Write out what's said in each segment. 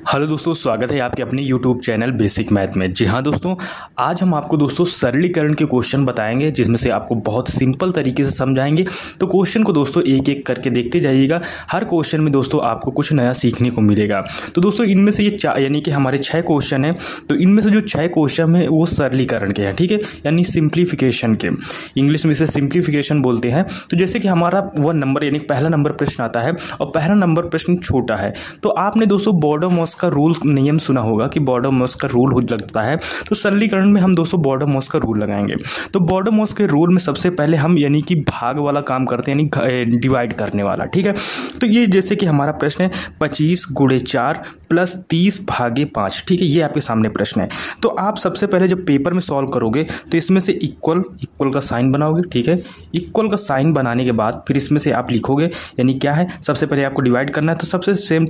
Hello दोस्तों, स्वागत है आपके अपने YouTube चैनल बेसिक मैथ में। जी हाँ दोस्तों, आज हम आपको दोस्तों सरलीकरण के क्वेश्चन बताएंगे जिसमें से आपको बहुत सिंपल तरीके से समझाएंगे। तो क्वेश्चन को दोस्तों एक एक करके देखते जाइएगा। हर क्वेश्चन में दोस्तों आपको कुछ नया सीखने को मिलेगा। तो दोस्तों इनमें से ये यानी कि हमारे 6 क्वेश्चन हैं। तो इनमें से जो 6 क्वेश्चन हैं वो सरलीकरण के हैं, ठीक है, यानी सिंप्लीफिकेशन के। इंग्लिश में इसे सिंप्लीफिकेशन बोलते हैं। तो जैसे कि हमारा 1 नंबर यानी पहला नंबर प्रश्न आता है और पहला नंबर प्रश्न छोटा है। तो आपने दोस्तों बॉर्डर का रूल नियम सुना होगा कि बॉर्डर मॉस का रूल हो लगता है। तो सरलीकरण में हम दोस्तों बॉर्डर मॉस का रूल लगाएंगे। तो बॉर्डर मॉस के रूल में सबसे पहले हम यानी कि भाग वाला काम करते हैं, यानी डिवाइड करने वाला, ठीक है। तो ये जैसे कि हमारा प्रश्न है 25 × 4 + 30 / 5, ठीक है। ये आपके सामने प्रश्न है। तो आप सबसे पहले जब पेपर में सॉल्व करोगे तो इसमें से इक्वल का साइन बनाओगे, ठीक है। इक्वल का साइन बनाने के बाद फिर इसमें से आप लिखोगे, यानी क्या है, सबसे पहले आपको डिवाइड करना है। तो सबसे सेम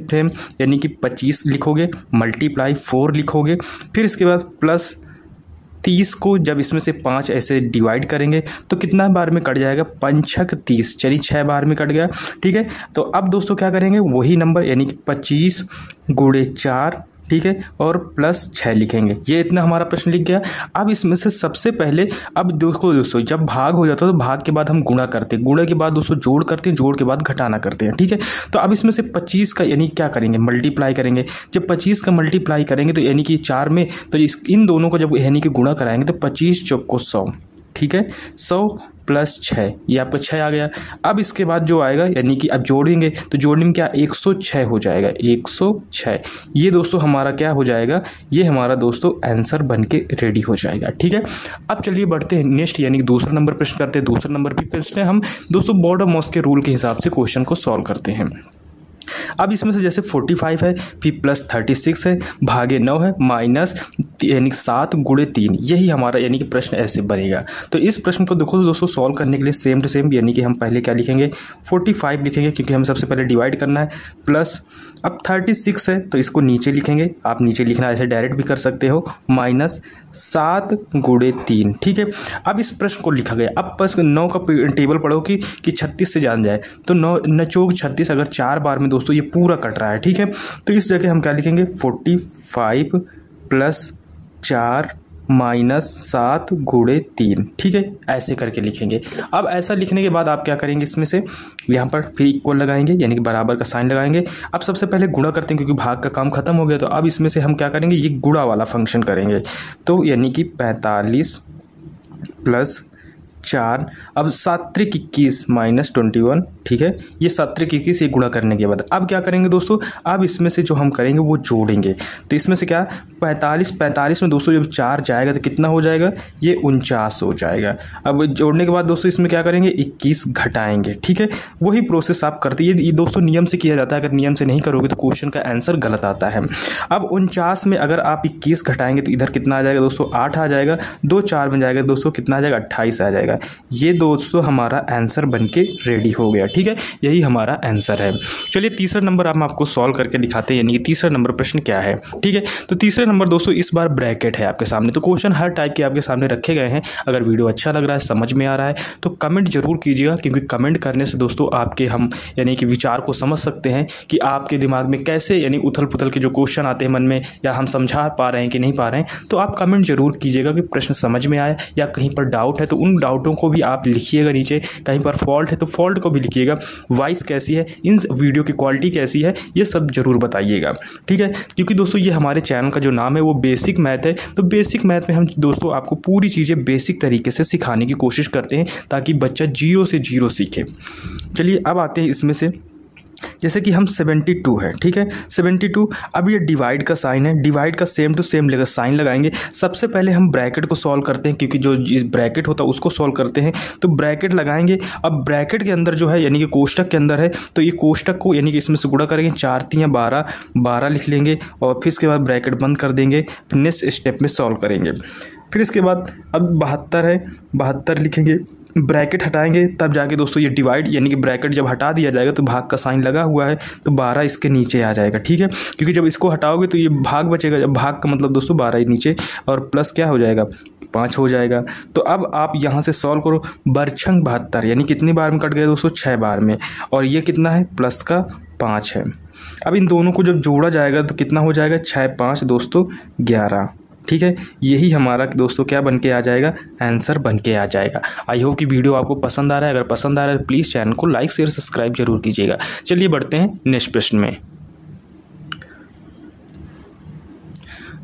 यानी कि 25 लिखोगे, मल्टीप्लाई 4 लिखोगे, फिर इसके बाद प्लस 30 को जब इसमें से 5 ऐसे डिवाइड करेंगे तो कितना बार में कट जाएगा, 5 × 30, चलिए 6 बार में कट गया, ठीक है। तो अब दोस्तों क्या करेंगे, वही नंबर यानी कि 25 × 4, ठीक है, और +6 लिखेंगे। ये इतना हमारा प्रश्न लिख गया। अब इसमें से सबसे पहले अब दोस्तों जब भाग हो जाता है तो भाग के बाद हम गुणा करते हैं, गुणा के बाद दोस्तों जोड़ करते हैं, जोड़ के बाद घटाना करते हैं, ठीक है। तो अब इसमें से 25 का यानी क्या करेंगे, मल्टीप्लाई करेंगे। जब 25 का मल्टीप्लाई करेंगे तो यानी कि 4 में, तो इन दोनों को जब यानी कि गुणा कराएंगे तो 25 × 4 = 100, ठीक है। 100 + 6, ये आपका 6 आ गया। अब इसके बाद जो आएगा यानी कि अब जोड़ेंगे तो जोड़ने में क्या 106 हो जाएगा, 106। ये दोस्तों हमारा क्या हो जाएगा, ये हमारा दोस्तों आंसर बन के रेडी हो जाएगा, ठीक है। अब चलिए बढ़ते हैं नेक्स्ट यानी कि दूसरा नंबर प्रश्न करते हैं। दूसरा नंबर भी प्रश्न है, हम दोस्तों बॉर्डर मॉस के रूल के हिसाब से क्वेश्चन को सॉल्व करते हैं। अब इसमें से जैसे 45 है, फिर +36 है, भागे 9 है, माइनस यानी 7 × 3, यही हमारा यानी कि प्रश्न ऐसे बनेगा। तो इस प्रश्न को देखो दोस्तों सॉल्व करने के लिए सेम टू सेम यानी कि हम पहले क्या लिखेंगे, 45 लिखेंगे क्योंकि हमें सबसे पहले डिवाइड करना है, प्लस अब 36 है तो इसको नीचे लिखेंगे, आप नीचे लिखना ऐसे डायरेक्ट भी कर सकते हो, माइनस 7 × 3, ठीक है। अब इस प्रश्न को लिखा गया। अब बस 9 का टेबल पढ़ो कि 36 से जान जाए। तो 9 9 36 अगर 4 बार में दोस्तों ये पूरा कट रहा है, ठीक है। तो इस जगह हम क्या लिखेंगे, 45 + 4 - 7 × 3, ठीक है, ऐसे करके लिखेंगे। अब ऐसा लिखने के बाद आप क्या करेंगे, इसमें से यहाँ पर फिर इक्वल लगाएंगे यानी कि बराबर का साइन लगाएंगे। अब सबसे पहले गुणा करते हैं क्योंकि भाग का काम खत्म हो गया। तो अब इसमें से हम क्या करेंगे, ये गुणा वाला फंक्शन करेंगे। तो यानी कि 45 + 4, अब 7 × 21 - 21, ठीक है। ये 7 × 21 ये गुणा करने के बाद अब क्या करेंगे दोस्तों, अब इसमें से जो हम करेंगे वो जोड़ेंगे। तो इसमें से क्या 45 में दोस्तों जब 4 जाएगा तो कितना हो जाएगा, ये 49 हो जाएगा। अब जोड़ने के बाद दोस्तों इसमें क्या करेंगे, 21 घटाएंगे, ठीक है। वही प्रोसेस आप करते हैं, ये दोस्तों नियम से किया जाता है। अगर नियम से नहीं करोगे तो क्वेश्चन का आंसर गलत आता है। अब 49 में अगर आप 21 घटाएंगे तो इधर कितना आ जाएगा दोस्तों, 8 आ जाएगा। 2 4 में जाएगा दोस्तों, कितना आ जाएगा, 28 आ जाएगा। ये दोस्तों हमारा आंसर बनके रेडी हो गया, ठीक है। यही हमारा आंसर है। चलिए तीसरा नंबर हम आपको सॉल्व करके दिखाते हैं, यानी कि तीसरा नंबर प्रश्न क्या है, ठीक है। तो तीसरा नंबर दोस्तों इस बार ब्रैकेट है आपके सामने। तो क्वेश्चन हर टाइप के आपके सामने रखे गए हैं। अगर वीडियो अच्छा लग रहा है, समझ में आ रहा है तो कमेंट जरूर कीजिएगा, क्योंकि कमेंट करने से दोस्तों आपके हम यानी कि विचार को समझ सकते हैं कि आपके दिमाग में कैसे यानी उथल पुथल के जो क्वेश्चन आते हैं मन में, या हम समझा पा रहे हैं कि नहीं पा रहे हैं। तो आप कमेंट जरूर कीजिएगा कि प्रश्न समझ में आया, या कहीं पर डाउट है तो उन डाउटों को भी आप लिखिएगा नीचे। कहीं पर फॉल्ट है तो फॉल्ट को भी लिखिएगा, वॉइस कैसी है, इन वीडियो की क्वालिटी कैसी है, ये सब जरूर बताइएगा, ठीक है। क्योंकि दोस्तों ये हमारे चैनल का जो नाम है वो बेसिक मैथ है। तो बेसिक मैथ में हम दोस्तों आपको पूरी चीज़ें बेसिक तरीके से सिखाने की कोशिश करते हैं ताकि बच्चा 0 से 0 सीखे। चलिए अब आते हैं इसमें से, जैसे कि हम 72 है, ठीक है, 72। अब ये डिवाइड का साइन है, डिवाइड का सेम टू सेम लेकर साइन लगाएंगे। सबसे पहले हम ब्रैकेट को सॉल्व करते हैं, क्योंकि जो इस ब्रैकेट होता है उसको सॉल्व करते हैं। तो ब्रैकेट लगाएंगे। अब ब्रैकेट के अंदर जो है यानी कि कोष्टक के अंदर है, तो ये कोष्टक को यानी कि इसमें से गुणा करेंगे, 4 × 3 = 12 लिख लेंगे, और फिर इसके बाद ब्रैकेट बंद कर देंगे। फिर नेक्स्ट स्टेप में सॉल्व करेंगे। फिर इसके बाद अब 72 है, 72 लिखेंगे, ब्रैकेट हटाएंगे, तब जाके दोस्तों ये डिवाइड यानी कि ब्रैकेट जब हटा दिया जाएगा तो भाग का साइन लगा हुआ है तो 12 इसके नीचे आ जाएगा, ठीक है। क्योंकि जब इसको हटाओगे तो ये भाग बचेगा, जब भाग का मतलब दोस्तों 12 ही नीचे, और प्लस क्या हो जाएगा, 5 हो जाएगा। तो अब आप यहाँ से सॉल्व करो, बरछंग 72 यानी कितनी बार में कट गया दोस्तों, 6 बार में, और ये कितना है, प्लस का 5 है। अब इन दोनों को जब जोड़ा जाएगा तो कितना हो जाएगा, 6 5 दोस्तों 11। ठीक है, यही हमारा दोस्तों क्या बन के आ जाएगा, आंसर बन के आ जाएगा। आई होप कि वीडियो आपको पसंद आ रहा है। अगर पसंद आ रहा है तो प्लीज़ चैनल को लाइक शेयर सब्सक्राइब जरूर कीजिएगा। चलिए बढ़ते हैं नेक्स्ट प्रश्न में।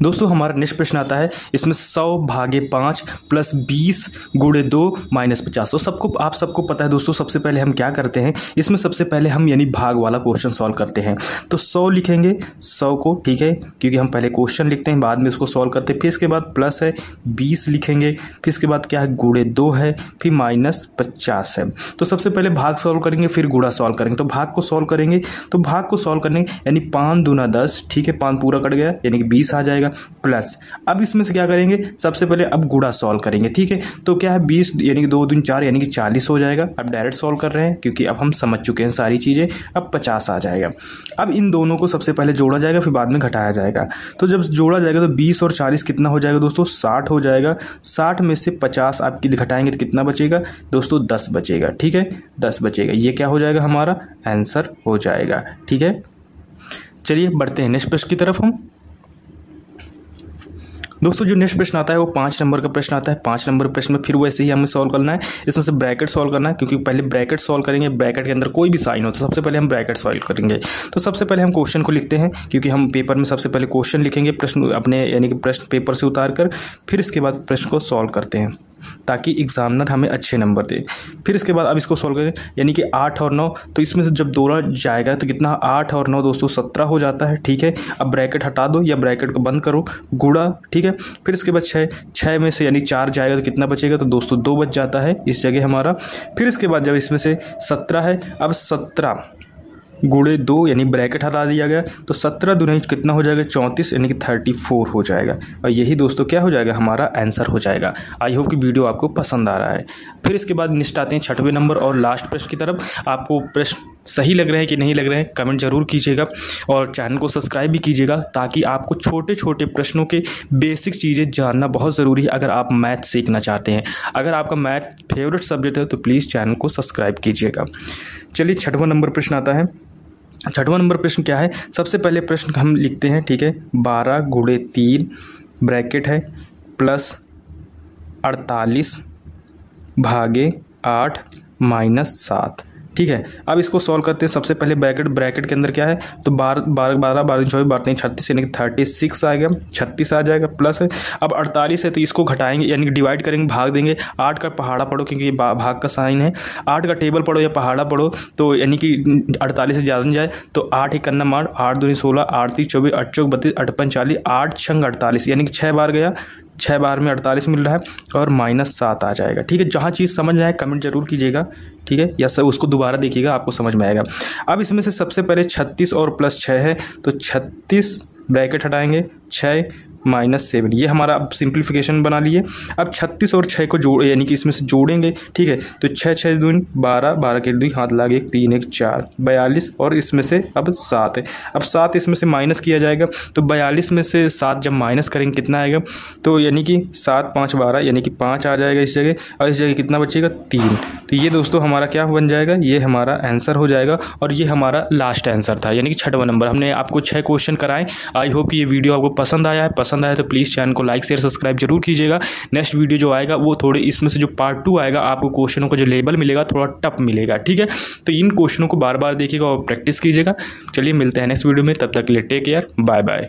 दोस्तों हमारा नेक्स्ट प्रश्न आता है, इसमें 100 भागे 5 प्लस 20 गुणे 2 माइनस 50। तो आप सबको पता है दोस्तों, सबसे पहले हम क्या करते हैं, इसमें सबसे पहले हम यानी भाग वाला क्वेश्चन सॉल्व करते हैं। तो 100 लिखेंगे 100 को, ठीक है, क्योंकि हम पहले क्वेश्चन लिखते हैं बाद में उसको सॉल्व करते हैं। फिर इसके बाद प्लस है 20 लिखेंगे, फिर इसके बाद क्या है गुणे 2 है, फिर माइनस 50 है। तो सबसे पहले भाग सॉल्व करेंगे फिर गुणा सॉल्व करेंगे। तो भाग को सॉल्व करेंगे, तो भाग को सॉल्व करने यानी 5 दूना 10, ठीक है, 5 पूरा कट गया यानी कि 20 आ जाएगा प्लस। अब इसमें से क्या करेंगे, सबसे पहले अब गुणा सॉल्व करेंगे, ठीक है। तो क्या है 20 यानी कि 2 दूनी 4 यानी कि 40 हो जाएगा। अब डायरेक्ट सॉल्व कर रहे हैं क्योंकि अब हम समझ चुके हैं सारी चीज़ें। अब 50 आ जाएगा। अब इन दोनों को सबसे पहले जोड़ा जाएगा फिर बाद में घटाया जाएगा। तो जब जोड़ा जाएगा तो 20 और 40 कितना हो जाएगा दोस्तों, 60 हो जाएगा। 60 में से 50 आपकी घटाएंगे तो कितना बचेगा दोस्तों, 10 बचेगा, ठीक है, 10 बचेगा। ये क्या हो जाएगा, हमारा आंसर हो जाएगा, ठीक है। चलिए बढ़ते हैं नेक्स्ट प्रश्न की तरफ हम। दोस्तों जो नेक्स्ट प्रश्न आता है वो 5 नंबर का प्रश्न आता है। 5 नंबर प्रश्न में फिर वैसे ही हमें सॉल्व करना है। इसमें से ब्रैकेट सॉल्व करना है, क्योंकि पहले ब्रैकेट सॉल्व करेंगे, ब्रैकेट के अंदर कोई भी साइन हो तो सबसे पहले हम ब्रैकेट सॉल्व करेंगे। तो सबसे पहले हम क्वेश्चन को लिखते हैं, क्योंकि हम पेपर में सबसे पहले क्वेश्चन लिखेंगे प्रश्न अपने यानी कि प्रश्न पेपर से उतार कर, फिर इसके बाद प्रश्न को सॉल्व करते हैं ताकि एग्जामिनर हमें अच्छे नंबर दे। फिर इसके बाद अब इसको सॉल्व करें, यानी कि 8 और 9, तो इसमें से जब जोड़ा जाएगा तो कितना 8 और 9 दोस्तों 17 हो जाता है, ठीक है। अब ब्रैकेट हटा दो या ब्रैकेट को बंद करो, गुणा, ठीक है। फिर इसके बाद 6 में से यानी 4 जाएगा तो कितना बचेगा, तो दोस्तों 2 बच जाता है इस जगह हमारा। फिर इसके बाद जब इसमें से 17 है, अब 17 गुणे 2 यानी ब्रैकेट हटा दिया गया, तो 17 दूनी कितना हो जाएगा, 34 यानी कि 34 हो जाएगा। और यही दोस्तों क्या हो जाएगा, हमारा आंसर हो जाएगा। आई होप कि वीडियो आपको पसंद आ रहा है। फिर इसके बाद नेक्स्ट आते हैं 6वें नंबर और लास्ट प्रश्न की तरफ। आपको प्रश्न सही लग रहे हैं कि नहीं लग रहे हैं कमेंट जरूर कीजिएगा और चैनल को सब्सक्राइब भी कीजिएगा, ताकि आपको छोटे छोटे प्रश्नों के बेसिक चीज़ें जानना बहुत ज़रूरी है अगर आप मैथ सीखना चाहते हैं। अगर आपका मैथ फेवरेट सब्जेक्ट है तो प्लीज़ चैनल को सब्सक्राइब कीजिएगा। चलिए 6वां नंबर प्रश्न आता है। 6वां नंबर प्रश्न क्या है, सबसे पहले प्रश्न हम लिखते हैं, ठीक है, 12 गुणे 3 ब्रैकेट है प्लस 48 भागे 8 माइनस 7, ठीक है। अब इसको सॉल्व करते हैं। सबसे पहले ब्रैकेट के अंदर क्या है, तो 12 12 24 12 36 यानी कि 36 आएगा, 36 आ जाएगा प्लस है। अब 48 है तो इसको घटाएंगे यानी कि डिवाइड करेंगे, भाग देंगे। 8 का पहाड़ा पढ़ो क्योंकि ये भाग का साइन है। 8 का टेबल पढ़ो या पहाड़ा पढ़ो, तो यानी कि 48 से ज़्यादा नहीं जाए तो 8 ही करना मार, 8 दूनी 16, 8 3 24, 8 चौक 32, 8 5 40, 8 छंग 48 यानी कि 6 बार गया, 6 बार में 48 मिल रहा है और माइनस 7 आ जाएगा, ठीक है। जहाँ चीज़ समझ में आए कमेंट जरूर कीजिएगा, ठीक है, या सब उसको दोबारा देखिएगा, आपको समझ में आएगा। अब इसमें से सबसे पहले 36 और प्लस 6 है, तो 36 ब्रैकेट हटाएंगे, 6 माइनस 7, ये हमारा अब सिंप्लीफिकेशन बना लिए। अब 36 और 6 को जोड़ यानी कि इसमें से जोड़ेंगे, ठीक है। तो 6 6 दूनी 12, 12 के 2 हाथ लागे 1 3 1 4 42 और इसमें से अब 7 है। अब 7 इसमें से माइनस किया जाएगा, तो 42 में से 7 जब माइनस करेंगे कितना आएगा, तो यानी कि 7 5 12 यानी कि 5 आ जाएगा इस जगह, और इस जगह कितना बचेगा 3। तो ये दोस्तों हमारा क्या बन जाएगा, ये हमारा आंसर हो जाएगा। और ये हमारा लास्ट आंसर था, यानी कि 6वां नंबर। हमने आपको 6 क्वेश्चन कराए। आई होप कि ये वीडियो आपको पसंद आया है। पसंद आया तो प्लीज़ चैनल को लाइक शेयर सब्सक्राइब जरूर कीजिएगा। नेक्स्ट वीडियो जो आएगा वो थोड़े इसमें से जो पार्ट 2 आएगा, आपको क्वेश्चनों का जो लेवल मिलेगा थोड़ा टफ मिलेगा, ठीक है। तो इन क्वेश्चनों को बार बार देखिएगा और प्रैक्टिस कीजिएगा। चलिए मिलते हैं नेक्स्ट वीडियो में, तब तक के लिए टेक केयर, बाय बाय।